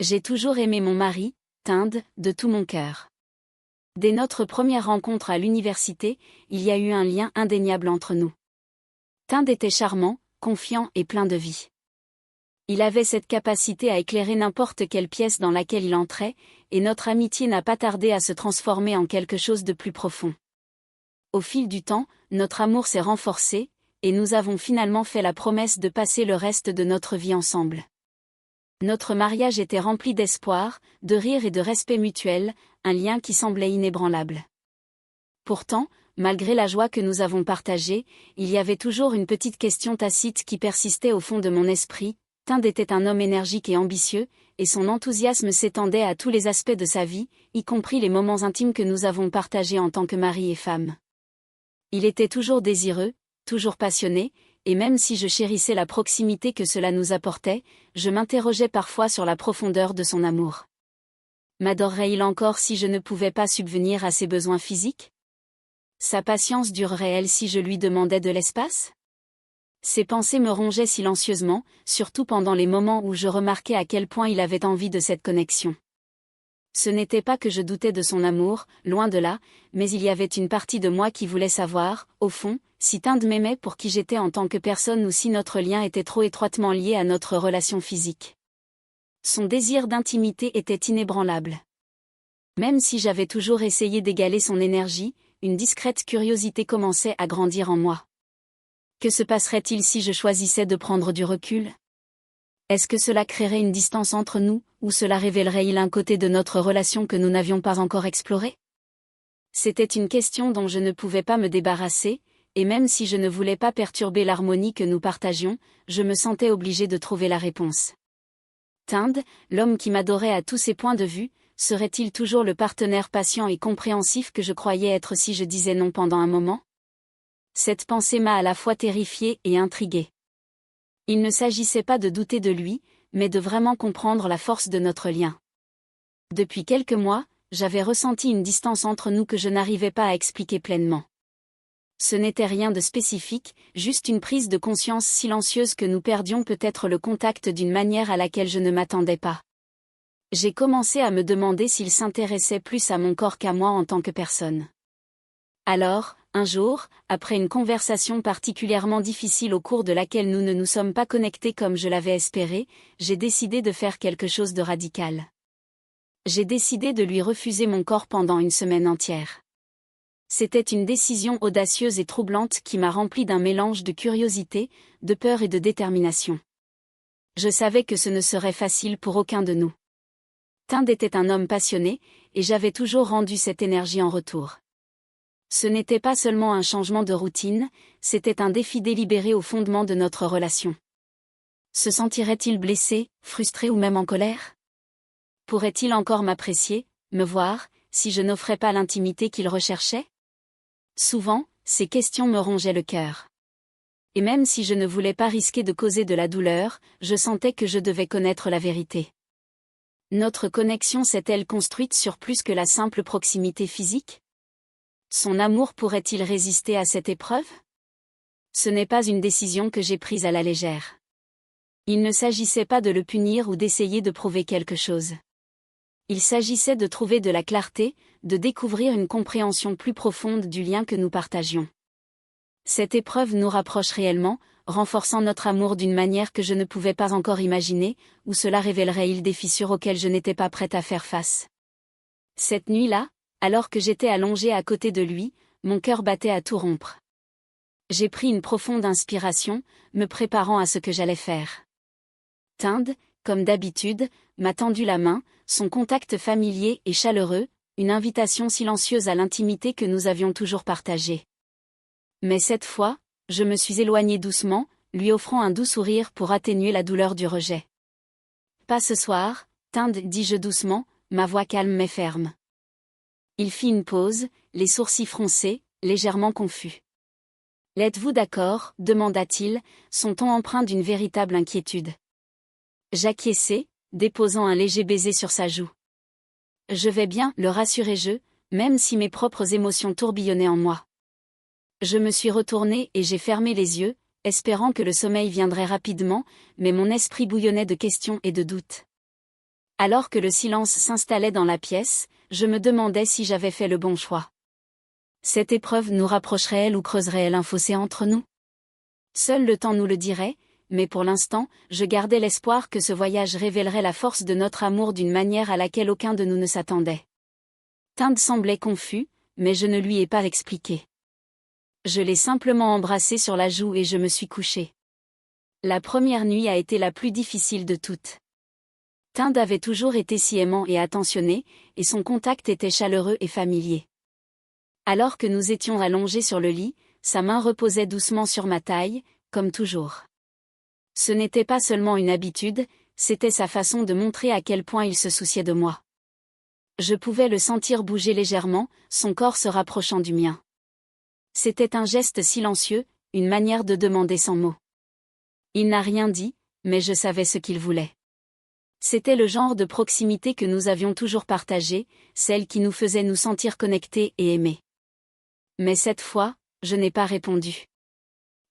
J'ai toujours aimé mon mari, Tind, de tout mon cœur. Dès notre première rencontre à l'université, il y a eu un lien indéniable entre nous. Tind était charmant, confiant et plein de vie. Il avait cette capacité à éclairer n'importe quelle pièce dans laquelle il entrait, et notre amitié n'a pas tardé à se transformer en quelque chose de plus profond. Au fil du temps, notre amour s'est renforcé, et nous avons finalement fait la promesse de passer le reste de notre vie ensemble. Notre mariage était rempli d'espoir, de rire et de respect mutuel, un lien qui semblait inébranlable. Pourtant, malgré la joie que nous avons partagée, il y avait toujours une petite question tacite qui persistait au fond de mon esprit. Tind était un homme énergique et ambitieux, et son enthousiasme s'étendait à tous les aspects de sa vie, y compris les moments intimes que nous avons partagés en tant que mari et femme. Il était toujours désireux, toujours passionné, et même si je chérissais la proximité que cela nous apportait, je m'interrogeais parfois sur la profondeur de son amour. M'adorerait-il encore si je ne pouvais pas subvenir à ses besoins physiques? Sa patience durerait-elle si je lui demandais de l'espace? Ces pensées me rongeaient silencieusement, surtout pendant les moments où je remarquais à quel point il avait envie de cette connexion. Ce n'était pas que je doutais de son amour, loin de là, mais il y avait une partie de moi qui voulait savoir, au fond, si Tind m'aimait pour qui j'étais en tant que personne ou si notre lien était trop étroitement lié à notre relation physique. Son désir d'intimité était inébranlable. Même si j'avais toujours essayé d'égaler son énergie, une discrète curiosité commençait à grandir en moi. Que se passerait-il si je choisissais de prendre du recul? Est-ce que cela créerait une distance entre nous, ou cela révélerait-il un côté de notre relation que nous n'avions pas encore exploré? C'était une question dont je ne pouvais pas me débarrasser, et même si je ne voulais pas perturber l'harmonie que nous partagions, je me sentais obligée de trouver la réponse. Tind, l'homme qui m'adorait à tous ses points de vue, serait-il toujours le partenaire patient et compréhensif que je croyais être si je disais non pendant un moment? Cette pensée m'a à la fois terrifiée et intriguée. Il ne s'agissait pas de douter de lui, mais de vraiment comprendre la force de notre lien. Depuis quelques mois, j'avais ressenti une distance entre nous que je n'arrivais pas à expliquer pleinement. Ce n'était rien de spécifique, juste une prise de conscience silencieuse que nous perdions peut-être le contact d'une manière à laquelle je ne m'attendais pas. J'ai commencé à me demander s'il s'intéressait plus à mon corps qu'à moi en tant que personne. Alors, un jour, après une conversation particulièrement difficile au cours de laquelle nous ne nous sommes pas connectés comme je l'avais espéré, j'ai décidé de faire quelque chose de radical. J'ai décidé de lui refuser mon corps pendant une semaine entière. C'était une décision audacieuse et troublante qui m'a rempli d'un mélange de curiosité, de peur et de détermination. Je savais que ce ne serait facile pour aucun de nous. Tind était un homme passionné, et j'avais toujours rendu cette énergie en retour. Ce n'était pas seulement un changement de routine, c'était un défi délibéré au fondement de notre relation. Se sentirait-il blessé, frustré ou même en colère? Pourrait-il encore m'apprécier, me voir, si je n'offrais pas l'intimité qu'il recherchait? Souvent, ces questions me rongeaient le cœur. Et même si je ne voulais pas risquer de causer de la douleur, je sentais que je devais connaître la vérité. Notre connexion s'est-elle construite sur plus que la simple proximité physique? Son amour pourrait-il résister à cette épreuve? Ce n'est pas une décision que j'ai prise à la légère. Il ne s'agissait pas de le punir ou d'essayer de prouver quelque chose. Il s'agissait de trouver de la clarté, de découvrir une compréhension plus profonde du lien que nous partagions. Cette épreuve nous rapproche réellement, renforçant notre amour d'une manière que je ne pouvais pas encore imaginer, ou cela révélerait-il des fissures auxquelles je n'étais pas prête à faire face. Cette nuit-là, alors que j'étais allongée à côté de lui, mon cœur battait à tout rompre. J'ai pris une profonde inspiration, me préparant à ce que j'allais faire. Tind, comme d'habitude, m'a tendu la main, son contact familier et chaleureux, une invitation silencieuse à l'intimité que nous avions toujours partagée. Mais cette fois, je me suis éloignée doucement, lui offrant un doux sourire pour atténuer la douleur du rejet. Pas ce soir, Tind, dis-je doucement, ma voix calme mais ferme. Il fit une pause, les sourcils froncés, légèrement confus. L'êtes-vous d'accord, demanda-t-il, son ton empreint d'une véritable inquiétude. J'acquiesçai, déposant un léger baiser sur sa joue. Je vais bien, le rassurai-je, même si mes propres émotions tourbillonnaient en moi. Je me suis retournée et j'ai fermé les yeux, espérant que le sommeil viendrait rapidement, mais mon esprit bouillonnait de questions et de doutes. Alors que le silence s'installait dans la pièce, je me demandais si j'avais fait le bon choix. Cette épreuve nous rapprocherait-elle ou creuserait-elle un fossé entre nous? Seul le temps nous le dirait, mais pour l'instant, je gardais l'espoir que ce voyage révélerait la force de notre amour d'une manière à laquelle aucun de nous ne s'attendait. Tind semblait confus, mais je ne lui ai pas expliqué. Je l'ai simplement embrassé sur la joue et je me suis couché. La première nuit a été la plus difficile de toutes. Tind avait toujours été si aimant et attentionné, et son contact était chaleureux et familier. Alors que nous étions allongés sur le lit, sa main reposait doucement sur ma taille, comme toujours. Ce n'était pas seulement une habitude, c'était sa façon de montrer à quel point il se souciait de moi. Je pouvais le sentir bouger légèrement, son corps se rapprochant du mien. C'était un geste silencieux, une manière de demander sans mots. Il n'a rien dit, mais je savais ce qu'il voulait. C'était le genre de proximité que nous avions toujours partagée, celle qui nous faisait nous sentir connectés et aimés. Mais cette fois, je n'ai pas répondu.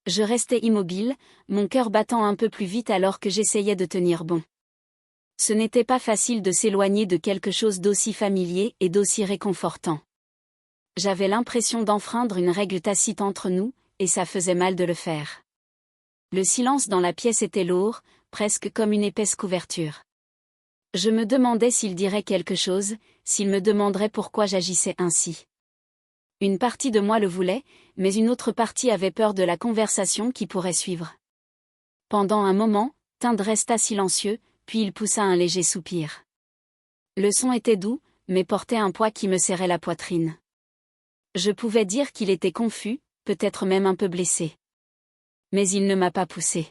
Je restais immobile, mon cœur battant un peu plus vite alors que j'essayais de tenir bon. Ce n'était pas facile de s'éloigner de quelque chose d'aussi familier et d'aussi réconfortant. J'avais l'impression d'enfreindre une règle tacite entre nous, et ça faisait mal de le faire. Le silence dans la pièce était lourd, presque comme une épaisse couverture. Je me demandais s'il dirait quelque chose, s'il me demanderait pourquoi j'agissais ainsi. Une partie de moi le voulait, mais une autre partie avait peur de la conversation qui pourrait suivre. Pendant un moment, Tind resta silencieux, puis il poussa un léger soupir. Le son était doux, mais portait un poids qui me serrait la poitrine. Je pouvais dire qu'il était confus, peut-être même un peu blessé. Mais il ne m'a pas poussé.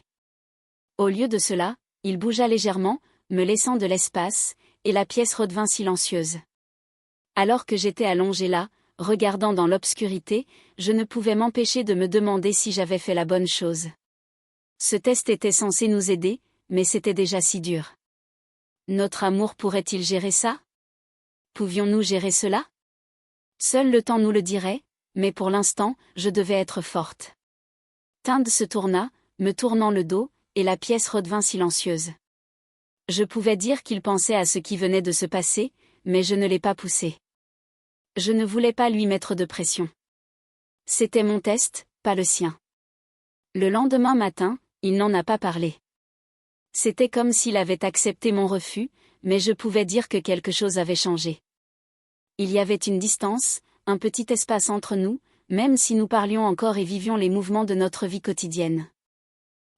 Au lieu de cela, il bougea légèrement, me laissant de l'espace, et la pièce redevint silencieuse. Alors que j'étais allongé là, regardant dans l'obscurité, je ne pouvais m'empêcher de me demander si j'avais fait la bonne chose. Ce test était censé nous aider, mais c'était déjà si dur. Notre amour pourrait-il gérer ça? Pouvions-nous gérer cela? Seul le temps nous le dirait, mais pour l'instant, je devais être forte. Tind se tourna, me tournant le dos, et la pièce redevint silencieuse. Je pouvais dire qu'il pensait à ce qui venait de se passer, mais je ne l'ai pas poussé. Je ne voulais pas lui mettre de pression. C'était mon test, pas le sien. Le lendemain matin, il n'en a pas parlé. C'était comme s'il avait accepté mon refus, mais je pouvais dire que quelque chose avait changé. Il y avait une distance, un petit espace entre nous, même si nous parlions encore et vivions les mouvements de notre vie quotidienne.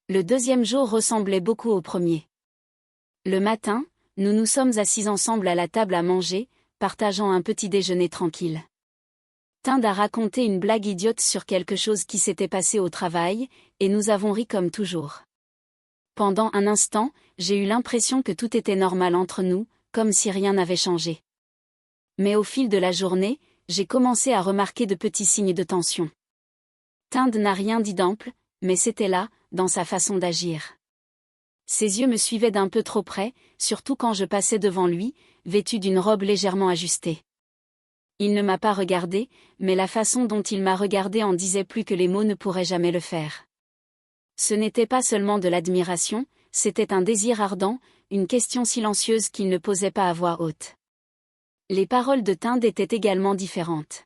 Le deuxième jour ressemblait beaucoup au premier. Le matin, nous nous sommes assis ensemble à la table à manger, partageant un petit déjeuner tranquille. Tind a raconté une blague idiote sur quelque chose qui s'était passé au travail, et nous avons ri comme toujours. Pendant un instant, j'ai eu l'impression que tout était normal entre nous, comme si rien n'avait changé. Mais au fil de la journée, j'ai commencé à remarquer de petits signes de tension. Tind n'a rien dit d'ample, mais c'était là, dans sa façon d'agir. Ses yeux me suivaient d'un peu trop près, surtout quand je passais devant lui, vêtu d'une robe légèrement ajustée. Il ne m'a pas regardé, mais la façon dont il m'a regardé en disait plus que les mots ne pourraient jamais le faire. Ce n'était pas seulement de l'admiration, c'était un désir ardent, une question silencieuse qu'il ne posait pas à voix haute. Les paroles de Tind étaient également différentes.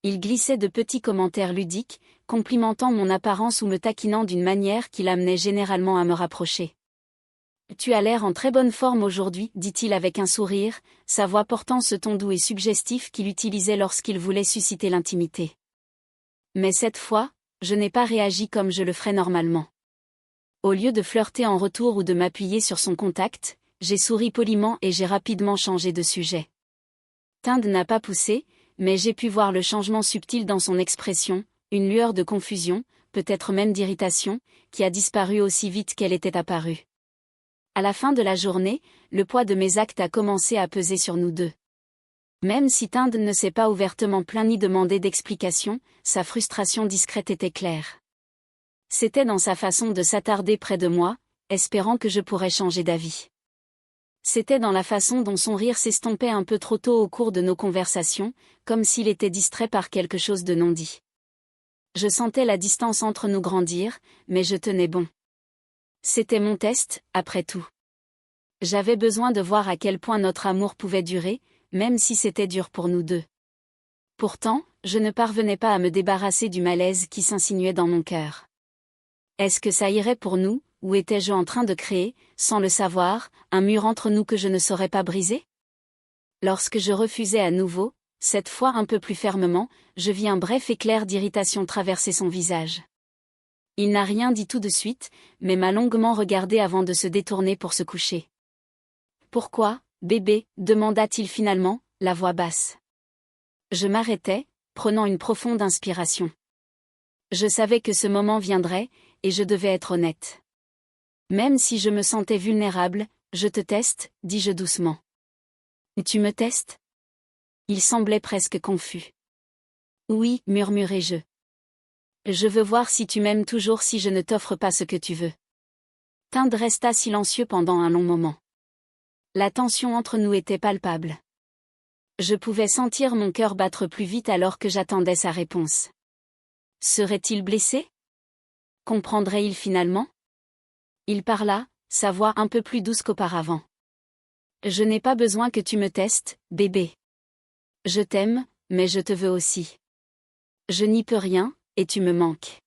Il glissait de petits commentaires ludiques, complimentant mon apparence ou me taquinant d'une manière qui l'amenait généralement à me rapprocher. « Tu as l'air en très bonne forme aujourd'hui », dit-il avec un sourire, sa voix portant ce ton doux et suggestif qu'il utilisait lorsqu'il voulait susciter l'intimité. Mais cette fois, je n'ai pas réagi comme je le ferais normalement. Au lieu de flirter en retour ou de m'appuyer sur son contact, j'ai souri poliment et j'ai rapidement changé de sujet. Tind n'a pas poussé, mais j'ai pu voir le changement subtil dans son expression, une lueur de confusion, peut-être même d'irritation, qui a disparu aussi vite qu'elle était apparue. À la fin de la journée, le poids de mes actes a commencé à peser sur nous deux. Même si Tind ne s'est pas ouvertement plaint ni demandé d'explication, sa frustration discrète était claire. C'était dans sa façon de s'attarder près de moi, espérant que je pourrais changer d'avis. C'était dans la façon dont son rire s'estompait un peu trop tôt au cours de nos conversations, comme s'il était distrait par quelque chose de non dit. Je sentais la distance entre nous grandir, mais je tenais bon. C'était mon test, après tout. J'avais besoin de voir à quel point notre amour pouvait durer, même si c'était dur pour nous deux. Pourtant, je ne parvenais pas à me débarrasser du malaise qui s'insinuait dans mon cœur. Est-ce que ça irait pour nous, ou étais-je en train de créer, sans le savoir, un mur entre nous que je ne saurais pas briser? Lorsque je refusais à nouveau, cette fois un peu plus fermement, je vis un bref éclair d'irritation traverser son visage. Il n'a rien dit tout de suite, mais m'a longuement regardé avant de se détourner pour se coucher. « Pourquoi, bébé ?» demanda-t-il finalement, la voix basse. Je m'arrêtai, prenant une profonde inspiration. Je savais que ce moment viendrait, et je devais être honnête. Même si je me sentais vulnérable, je te teste, dis-je doucement. Tu me testes? Il semblait presque confus. Oui, murmurai-je. Je veux voir si tu m'aimes toujours si je ne t'offre pas ce que tu veux. Tind resta silencieux pendant un long moment. La tension entre nous était palpable. Je pouvais sentir mon cœur battre plus vite alors que j'attendais sa réponse. Serait-il blessé? Comprendrait-il finalement? Il parla, sa voix un peu plus douce qu'auparavant. Je n'ai pas besoin que tu me testes, bébé. Je t'aime, mais je te veux aussi. Je n'y peux rien, et tu me manques.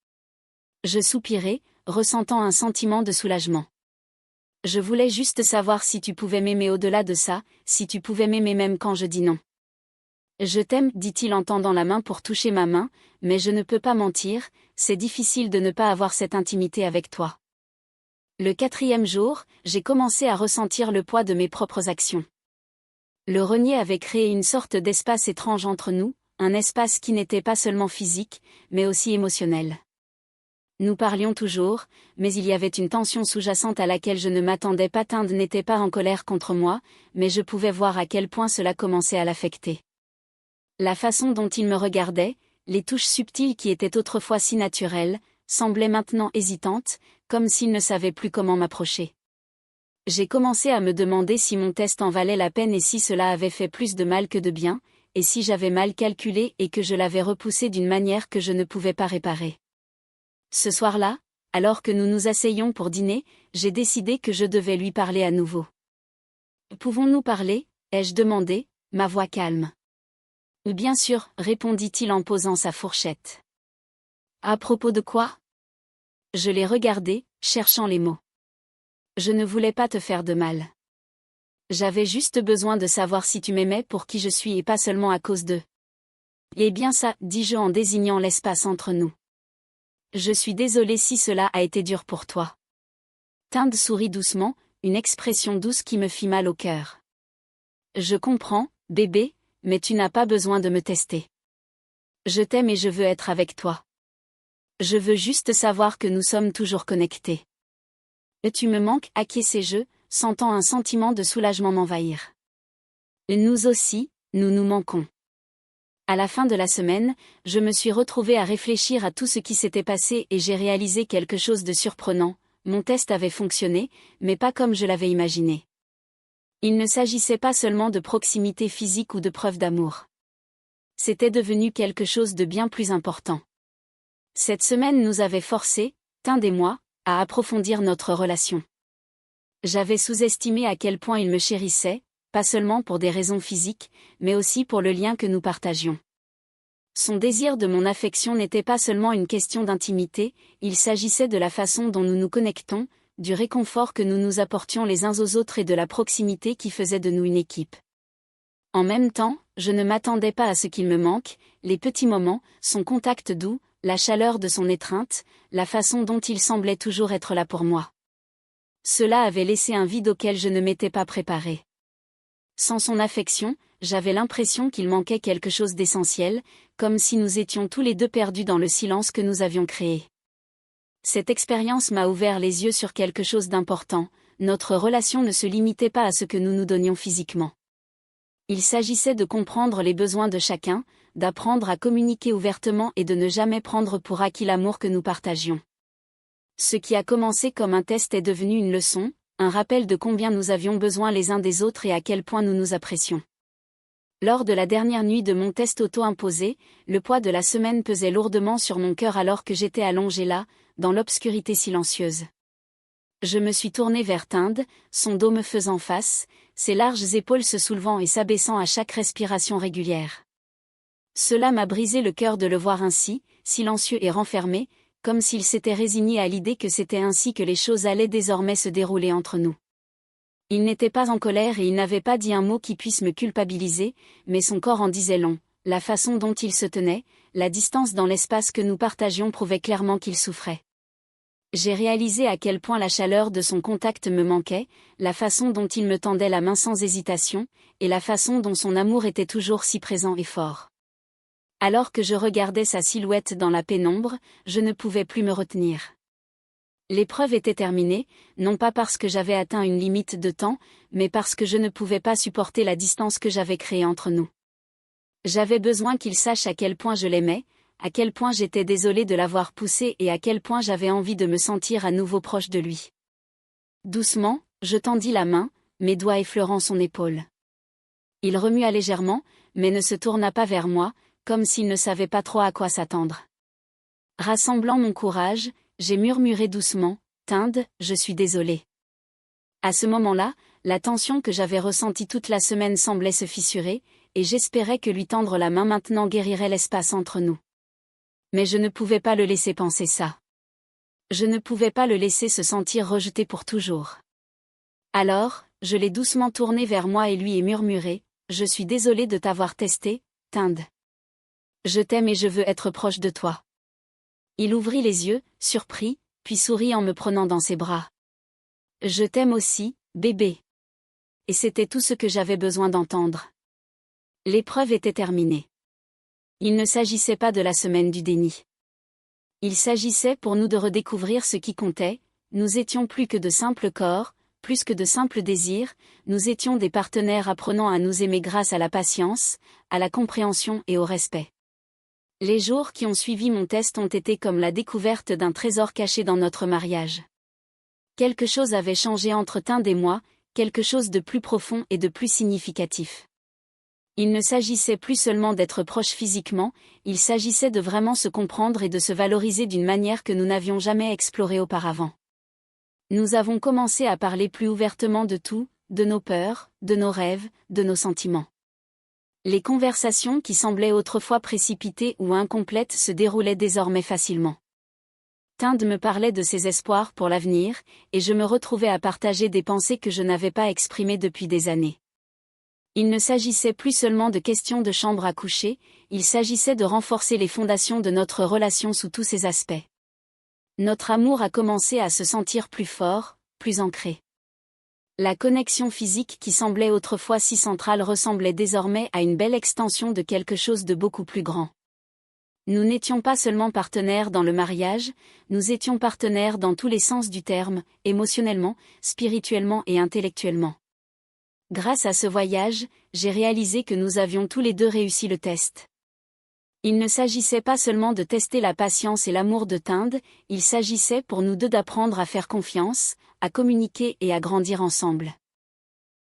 Je soupirai, ressentant un sentiment de soulagement. Je voulais juste savoir si tu pouvais m'aimer au-delà de ça, si tu pouvais m'aimer même quand je dis non. Je t'aime, dit-il en tendant la main pour toucher ma main, mais je ne peux pas mentir, c'est difficile de ne pas avoir cette intimité avec toi. Le 4e jour, j'ai commencé à ressentir le poids de mes propres actions. Le renier avait créé une sorte d'espace étrange entre nous, un espace qui n'était pas seulement physique, mais aussi émotionnel. Nous parlions toujours, mais il y avait une tension sous-jacente à laquelle je ne m'attendais pas. Tind n'était pas en colère contre moi, mais je pouvais voir à quel point cela commençait à l'affecter. La façon dont il me regardait, les touches subtiles qui étaient autrefois si naturelles, semblaient maintenant hésitantes, comme s'il ne savait plus comment m'approcher. J'ai commencé à me demander si mon test en valait la peine et si cela avait fait plus de mal que de bien, et si j'avais mal calculé et que je l'avais repoussé d'une manière que je ne pouvais pas réparer. Ce soir-là, alors que nous nous asseyions pour dîner, j'ai décidé que je devais lui parler à nouveau. « Pouvons-nous parler ?» ai-je demandé, ma voix calme. « Bien sûr, » répondit-il en posant sa fourchette. « À propos de quoi ?» Je l'ai regardé, cherchant les mots. Je ne voulais pas te faire de mal. J'avais juste besoin de savoir si tu m'aimais pour qui je suis et pas seulement à cause de. Eh bien ça, dis-je en désignant l'espace entre nous. Je suis désolée si cela a été dur pour toi. Tind sourit doucement, une expression douce qui me fit mal au cœur. Je comprends, bébé, mais tu n'as pas besoin de me tester. Je t'aime et je veux être avec toi. Je veux juste savoir que nous sommes toujours connectés. Et tu me manques, acquiesçai-je, sentant un sentiment de soulagement m'envahir. Nous aussi, nous nous manquons. À la fin de la semaine, je me suis retrouvée à réfléchir à tout ce qui s'était passé et j'ai réalisé quelque chose de surprenant. Mon test avait fonctionné, mais pas comme je l'avais imaginé. Il ne s'agissait pas seulement de proximité physique ou de preuve d'amour. C'était devenu quelque chose de bien plus important. Cette semaine nous avait forcés, Tind et moi, à approfondir notre relation. J'avais sous-estimé à quel point il me chérissait, pas seulement pour des raisons physiques, mais aussi pour le lien que nous partagions. Son désir de mon affection n'était pas seulement une question d'intimité, il s'agissait de la façon dont nous nous connectons, du réconfort que nous nous apportions les uns aux autres et de la proximité qui faisait de nous une équipe. En même temps, je ne m'attendais pas à ce qu'il me manque, les petits moments, son contact doux, la chaleur de son étreinte, la façon dont il semblait toujours être là pour moi. Cela avait laissé un vide auquel je ne m'étais pas préparée. Sans son affection, j'avais l'impression qu'il manquait quelque chose d'essentiel, comme si nous étions tous les deux perdus dans le silence que nous avions créé. Cette expérience m'a ouvert les yeux sur quelque chose d'important, notre relation ne se limitait pas à ce que nous nous donnions physiquement. Il s'agissait de comprendre les besoins de chacun, d'apprendre à communiquer ouvertement et de ne jamais prendre pour acquis l'amour que nous partagions. Ce qui a commencé comme un test est devenu une leçon, un rappel de combien nous avions besoin les uns des autres et à quel point nous nous apprécions. Lors de la dernière nuit de mon test auto-imposé, le poids de la semaine pesait lourdement sur mon cœur alors que j'étais allongée là, dans l'obscurité silencieuse. Je me suis tournée vers Tinde, son dos me faisant face, ses larges épaules se soulevant et s'abaissant à chaque respiration régulière. Cela m'a brisé le cœur de le voir ainsi, silencieux et renfermé, comme s'il s'était résigné à l'idée que c'était ainsi que les choses allaient désormais se dérouler entre nous. Il n'était pas en colère et il n'avait pas dit un mot qui puisse me culpabiliser, mais son corps en disait long, la façon dont il se tenait, la distance dans l'espace que nous partagions prouvait clairement qu'il souffrait. J'ai réalisé à quel point la chaleur de son contact me manquait, la façon dont il me tendait la main sans hésitation, et la façon dont son amour était toujours si présent et fort. Alors que je regardais sa silhouette dans la pénombre, je ne pouvais plus me retenir. L'épreuve était terminée, non pas parce que j'avais atteint une limite de temps, mais parce que je ne pouvais pas supporter la distance que j'avais créée entre nous. J'avais besoin qu'il sache à quel point je l'aimais, à quel point j'étais désolée de l'avoir poussé et à quel point j'avais envie de me sentir à nouveau proche de lui. Doucement, je tendis la main, mes doigts effleurant son épaule. Il remua légèrement, mais ne se tourna pas vers moi, comme s'il ne savait pas trop à quoi s'attendre. Rassemblant mon courage, j'ai murmuré doucement, « Tinde, je suis désolée. » À ce moment-là, la tension que j'avais ressentie toute la semaine semblait se fissurer, et j'espérais que lui tendre la main maintenant guérirait l'espace entre nous. Mais je ne pouvais pas le laisser penser ça. Je ne pouvais pas le laisser se sentir rejeté pour toujours. Alors, je l'ai doucement tourné vers moi et lui ai murmuré, « Je suis désolée de t'avoir testé, Tinde. Je t'aime et je veux être proche de toi. » Il ouvrit les yeux, surpris, puis sourit en me prenant dans ses bras. « Je t'aime aussi, bébé. » Et c'était tout ce que j'avais besoin d'entendre. L'épreuve était terminée. Il ne s'agissait pas de la semaine du déni. Il s'agissait pour nous de redécouvrir ce qui comptait, nous étions plus que de simples corps, plus que de simples désirs, nous étions des partenaires apprenant à nous aimer grâce à la patience, à la compréhension et au respect. Les jours qui ont suivi mon test ont été comme la découverte d'un trésor caché dans notre mariage. Quelque chose avait changé entre Tinde et moi, quelque chose de plus profond et de plus significatif. Il ne s'agissait plus seulement d'être proches physiquement, il s'agissait de vraiment se comprendre et de se valoriser d'une manière que nous n'avions jamais explorée auparavant. Nous avons commencé à parler plus ouvertement de tout, de nos peurs, de nos rêves, de nos sentiments. Les conversations qui semblaient autrefois précipitées ou incomplètes se déroulaient désormais facilement. Tinde me parlait de ses espoirs pour l'avenir, et je me retrouvais à partager des pensées que je n'avais pas exprimées depuis des années. Il ne s'agissait plus seulement de questions de chambre à coucher, il s'agissait de renforcer les fondations de notre relation sous tous ses aspects. Notre amour a commencé à se sentir plus fort, plus ancré. La connexion physique qui semblait autrefois si centrale ressemblait désormais à une belle extension de quelque chose de beaucoup plus grand. Nous n'étions pas seulement partenaires dans le mariage, nous étions partenaires dans tous les sens du terme, émotionnellement, spirituellement et intellectuellement. Grâce à ce voyage, j'ai réalisé que nous avions tous les deux réussi le test. Il ne s'agissait pas seulement de tester la patience et l'amour de Tinde, il s'agissait pour nous deux d'apprendre à faire confiance, à communiquer et à grandir ensemble.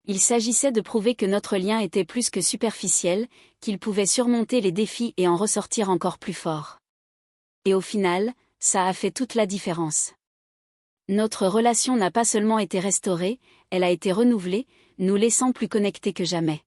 Il s'agissait de prouver que notre lien était plus que superficiel, qu'il pouvait surmonter les défis et en ressortir encore plus fort. Et au final, ça a fait toute la différence. Notre relation n'a pas seulement été restaurée, elle a été renouvelée, nous laissant plus connectés que jamais.